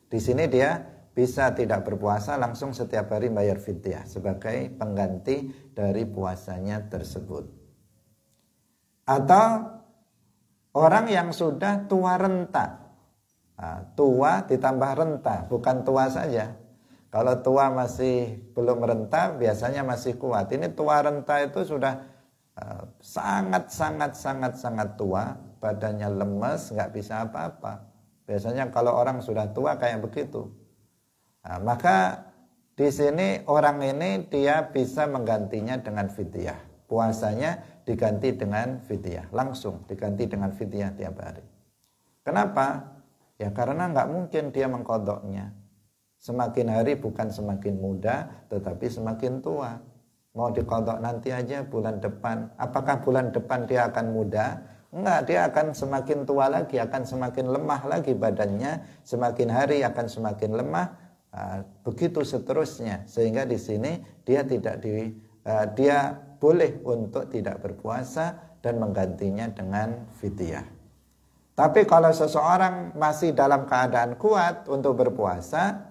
Di sini dia bisa tidak berpuasa, langsung setiap hari bayar fidyah sebagai pengganti dari puasanya tersebut. Atau orang yang sudah tua renta. Nah, tua ditambah renta, bukan tua saja. Kalau tua masih belum renta, biasanya masih kuat. Ini tua renta itu sudah sangat tua, badannya lemes, nggak bisa apa-apa. Biasanya kalau orang sudah tua kayak begitu. Nah, maka di sini orang ini dia bisa menggantinya dengan fidyah. Puasanya diganti dengan fidyah, langsung diganti dengan fidyah tiap hari. Kenapa? Ya karena nggak mungkin dia mengqadha'nya. Semakin hari bukan semakin muda, tetapi semakin tua. Mau diqadha' nanti aja bulan depan. Apakah bulan depan dia akan muda? Enggak, dia akan semakin tua lagi, akan semakin lemah lagi badannya. Semakin hari akan semakin lemah. Begitu seterusnya. Sehingga di sini dia dia boleh untuk tidak berpuasa dan menggantinya dengan fidyah. Tapi kalau seseorang masih dalam keadaan kuat untuk berpuasa,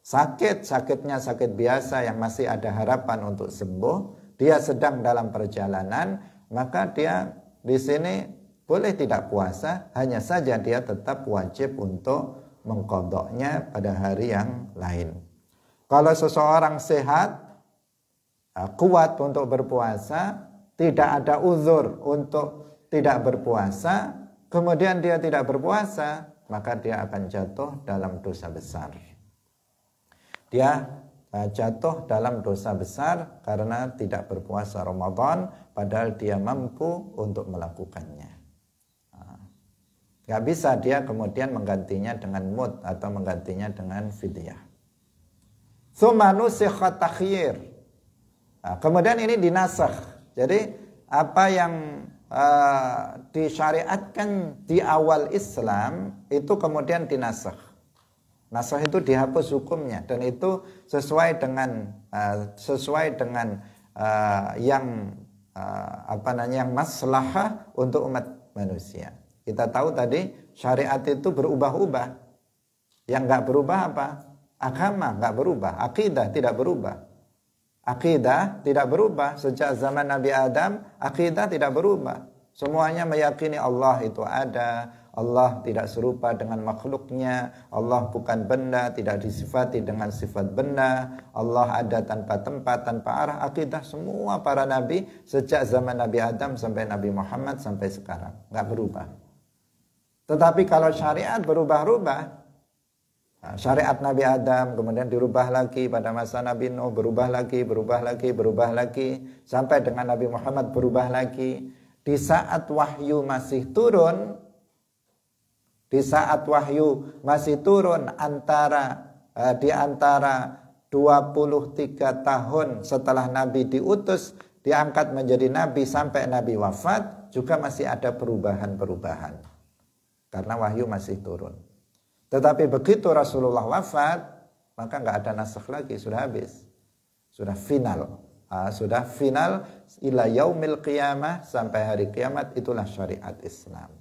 sakitnya sakit biasa yang masih ada harapan untuk sembuh, dia sedang dalam perjalanan, maka dia di sini boleh tidak puasa, hanya saja dia tetap wajib untuk mengqadha'nya pada hari yang lain. Kalau seseorang sehat, kuat untuk berpuasa, tidak ada uzur untuk tidak berpuasa, kemudian dia tidak berpuasa, maka dia akan jatuh dalam dosa besar. Dia jatuh dalam dosa besar karena tidak berpuasa Ramadan, padahal dia mampu untuk melakukannya. Gak bisa dia kemudian menggantinya dengan mud atau menggantinya dengan fidyah. Tsumma nusikha takhyir. Kemudian ini dinasakh. Jadi apa yang disyariatkan di awal Islam itu kemudian dinasakh. Nasakh itu dihapus hukumnya, dan itu sesuai dengan yang maslahah untuk umat manusia. Kita tahu tadi syariat itu berubah-ubah. Yang nggak berubah apa? Agama nggak berubah, akidah tidak berubah. Akidah tidak berubah sejak zaman Nabi Adam, akidah tidak berubah. Semuanya meyakini Allah itu ada, Allah tidak serupa dengan makhluknya, Allah bukan benda, tidak disifati dengan sifat benda, Allah ada tanpa tempat, tanpa arah. Akidah semua para nabi sejak zaman Nabi Adam sampai Nabi Muhammad sampai sekarang nggak berubah. Tetapi kalau syariat berubah-ubah, syariat Nabi Adam kemudian dirubah lagi pada masa Nabi Nuh, berubah lagi, sampai dengan Nabi Muhammad berubah lagi. Di saat wahyu masih turun, di antara 23 tahun setelah Nabi diutus, diangkat menjadi Nabi sampai Nabi wafat, juga masih ada perubahan-perubahan. Karena wahyu masih turun. Tetapi begitu Rasulullah wafat, maka nggak ada nasakh lagi, sudah habis. Sudah final. Sudah final ila yaumil qiyamah, sampai hari kiamat, itulah syariat Islam.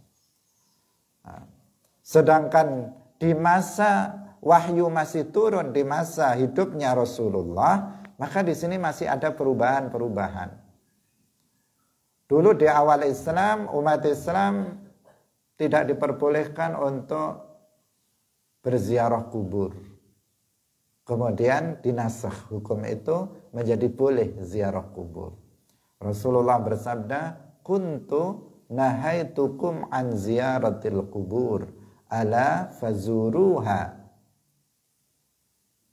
Sedangkan di masa wahyu masih turun, di masa hidupnya Rasulullah, maka di sini masih ada perubahan-perubahan. Dulu di awal Islam, umat Islam tidak diperbolehkan untuk berziarah kubur. Kemudian dinasakh hukum itu menjadi boleh ziarah kubur. Rasulullah bersabda, "Kuntu nahaitukum an ziyaratil kubur, ala fazuruha."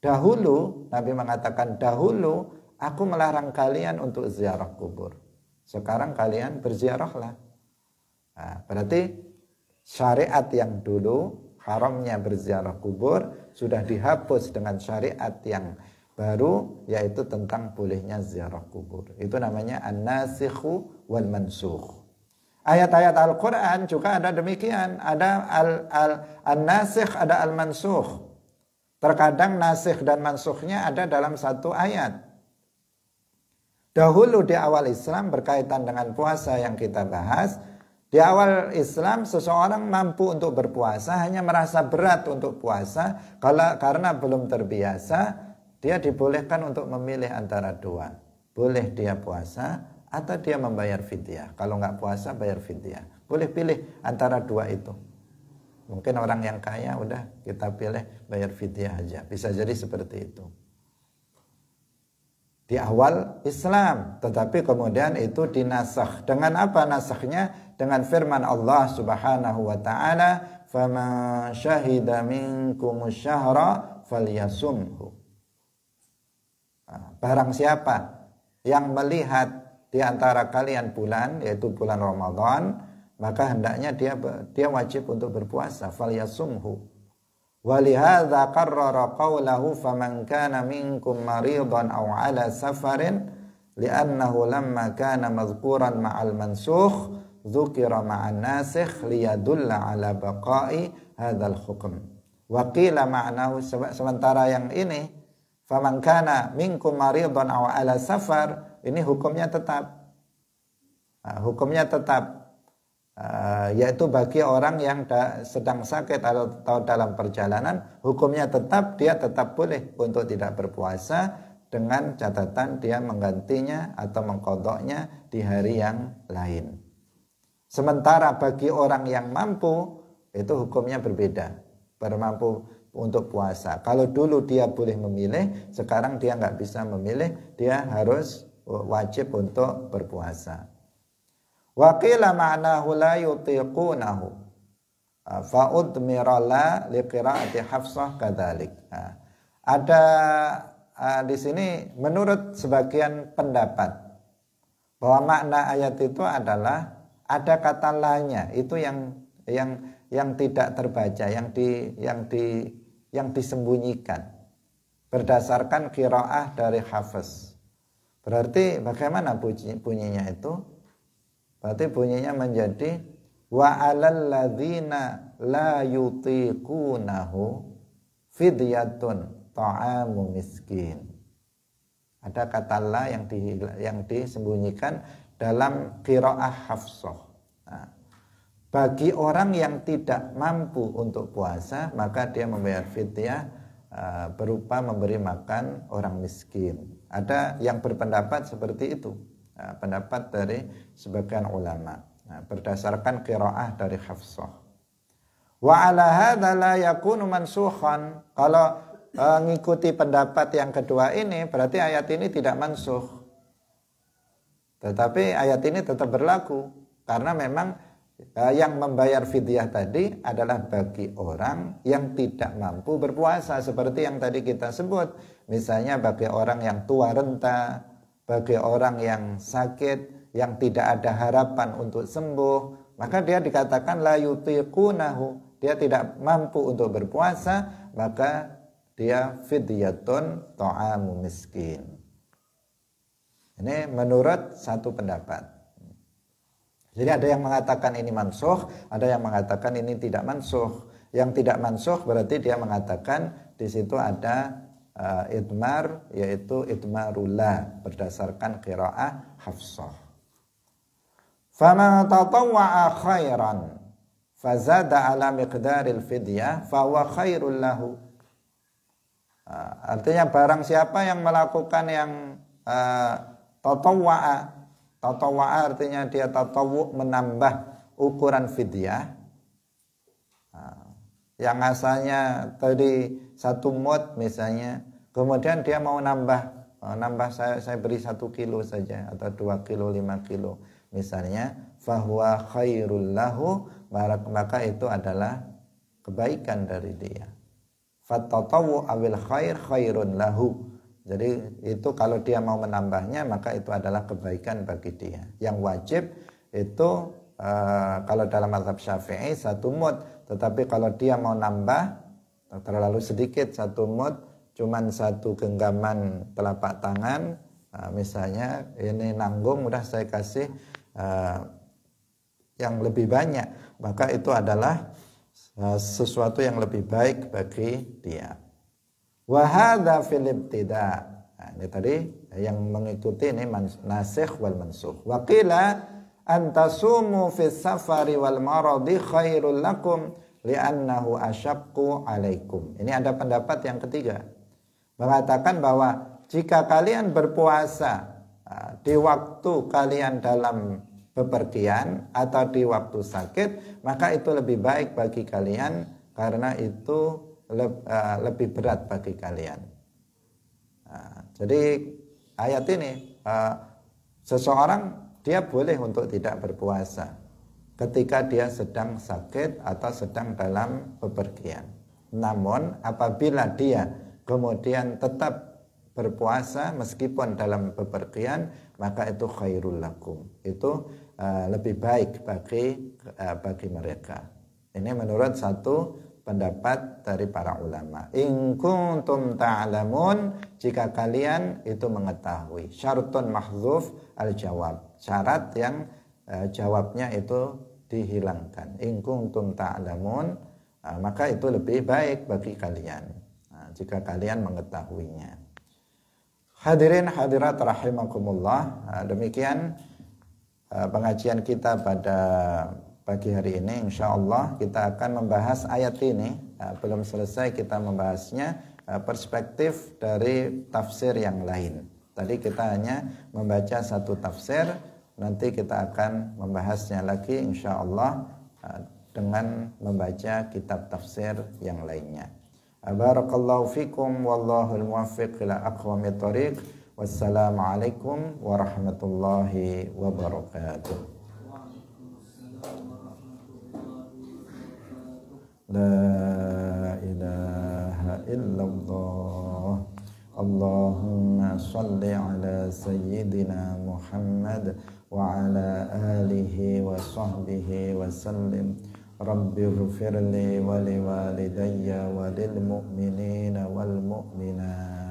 Dahulu, Nabi mengatakan, dahulu aku melarang kalian untuk ziarah kubur. Sekarang kalian berziarahlah. Berarti syariat yang dulu haramnya berziarah kubur sudah dihapus dengan syariat yang baru, yaitu tentang bolehnya ziarah kubur. Itu namanya an-nasikhu wal mansukh. Ayat-ayat Al-Quran juga ada demikian. Ada an-nasikh, ada al-mansukh. Terkadang nasikh dan mansukhnya ada dalam satu ayat. Dahulu di awal Islam, berkaitan dengan puasa yang kita bahas, di awal Islam seseorang mampu untuk berpuasa, hanya merasa berat untuk puasa karena belum terbiasa, dia dibolehkan untuk memilih antara dua. Boleh dia puasa atau dia membayar fidyah. Kalau nggak puasa bayar fidyah. Boleh pilih antara dua itu. Mungkin orang yang kaya udah kita pilih bayar fidyah aja. Bisa jadi seperti itu. Di awal Islam, tetapi kemudian itu dinasakh. Dengan apa nasakhnya? Dengan firman Allah Subhanahu wa taala, "Faman syahida minkumus syahra falyasumhu." Barang siapa yang melihat di antara kalian bulan, yaitu bulan Ramadan, maka hendaknya dia wajib untuk berpuasa, falyasumhu. Walihadza qarrara qawlahu faman kana minkum maridan aw ala safarin li'annahu lamma kana madhkuran ma'al mansukh dzukira ma'an nasikh liyadulla ala baqa'i hadzal hukm. Wa qila ma'nahu, sementara yang ini faman kana minkum maridan aw ala safar, ini hukumnya tetap. Hukumnya tetap. Yaitu bagi orang yang sedang sakit atau dalam perjalanan, hukumnya tetap, dia tetap boleh untuk tidak berpuasa, dengan catatan dia menggantinya atau mengqadha'nya di hari yang lain. Sementara bagi orang yang mampu, itu hukumnya berbeda, bermampu untuk puasa. Kalau dulu dia boleh memilih, sekarang dia nggak bisa memilih, dia harus wajib untuk berpuasa. Wa qila ma'nahu la yutiqunahu fa udmira la liqira'ati Hafsah kadzalik. Ada di sini menurut sebagian pendapat bahwa makna ayat itu adalah ada kata lanya, itu yang tidak terbaca, yang disembunyikan berdasarkan qiraah dari Hafiz. Berarti bagaimana bunyinya itu? Berarti bunyinya menjadi wa 'alal ladzina la yutiqunahu fidyatun ta'amu miskin. Ada kata la yang disembunyikan dalam qiraah Hafsah. Nah, bagi orang yang tidak mampu untuk puasa, maka dia membayar fidyah berupa memberi makan orang miskin. Ada yang berpendapat seperti itu, pendapat dari sebagian ulama, berdasarkan qiraah dari Hafsah. Wa ala hadza la yakunu mansukhan. Kalau mengikuti pendapat yang kedua ini, berarti ayat ini tidak mansukh. Tetapi ayat ini tetap berlaku karena memang yang membayar fidyah tadi adalah bagi orang yang tidak mampu berpuasa, seperti yang tadi kita sebut. Misalnya bagi orang yang tua renta, bagi orang yang sakit, yang tidak ada harapan untuk sembuh, maka dia dikatakan la yutiqunahu, dia tidak mampu untuk berpuasa, maka dia fidyatun ta'amu miskin. Ini menurut satu pendapat. Jadi ada yang mengatakan ini mansukh, ada yang mengatakan ini tidak mansukh. Yang tidak mansukh berarti dia mengatakan di situ ada idmar, yaitu idmarullah berdasarkan qiraah Hafsah. Faman tatawwa'a khairan fazada ala miqdaril fidyah fahuwa khairul lahu. Artinya barang siapa yang melakukan yang tatawwa'a artinya dia tatawwu, menambah ukuran fidyah yang asalnya tadi 1 mud misalnya, kemudian dia mau nambah saya beri 1 kilo saja atau 2 kilo 5 kilo misalnya, fahuwa khairul lahu, maka itu adalah kebaikan dari dia. Fatatawwu awil khairun lahu. Jadi itu kalau dia mau menambahnya, maka itu adalah kebaikan bagi dia. Yang wajib itu kalau dalam mazhab Syafi'i 1 mud, tetapi kalau dia mau nambah terlalu sedikit 1 mud, cuman 1 genggaman telapak tangan, misalnya ini nanggung, udah saya kasih yang lebih banyak, maka itu adalah sesuatu yang lebih baik bagi dia. Wa hadza fil ibtida'. Nah, ini tadi yang mengikuti ini nasikh wal mansukh. Wa qila antasumu fis safari wal maradi khairul lakum li'annahu asyaqqu alaikum. Ini ada pendapat yang ketiga, mengatakan bahwa jika kalian berpuasa di waktu kalian dalam bepergian atau di waktu sakit, maka itu lebih baik bagi kalian karena itu lebih berat bagi kalian. Jadi ayat ini seseorang dia boleh untuk tidak berpuasa ketika dia sedang sakit atau sedang dalam bepergian. Namun apabila dia kemudian tetap berpuasa meskipun dalam bepergian, maka itu khairul lakum. Itu lebih baik bagi mereka. Ini menurut satu pendapat dari para ulama. In kuntum ta'lamun, jika kalian itu mengetahui. Syartun mahdzuf al-jawab. Syarat yang jawabnya itu dihilangkan. In kuntum ta'lamun, maka itu lebih baik bagi kalian jika kalian mengetahuinya. Hadirin hadirat rahimakumullah, demikian pengajian kita pada pagi hari ini. InsyaAllah kita akan membahas ayat ini. Belum selesai kita membahasnya, perspektif dari tafsir yang lain. Tadi kita hanya membaca satu tafsir, nanti kita akan membahasnya lagi InsyaAllah dengan membaca kitab tafsir yang lainnya. Barakallahu fikum wallahul muwaffiq ila aqwamit thoriq. Wassalamualaikum warahmatullahi wabarakatuh. La ilaha illallah. Allahumma salli ala sayyidina Muhammad wa ala alihi wa sahbihi wa sallim. Rabbi ighfirli wa liwalidayya wa lil mu'minina wal mu'minat.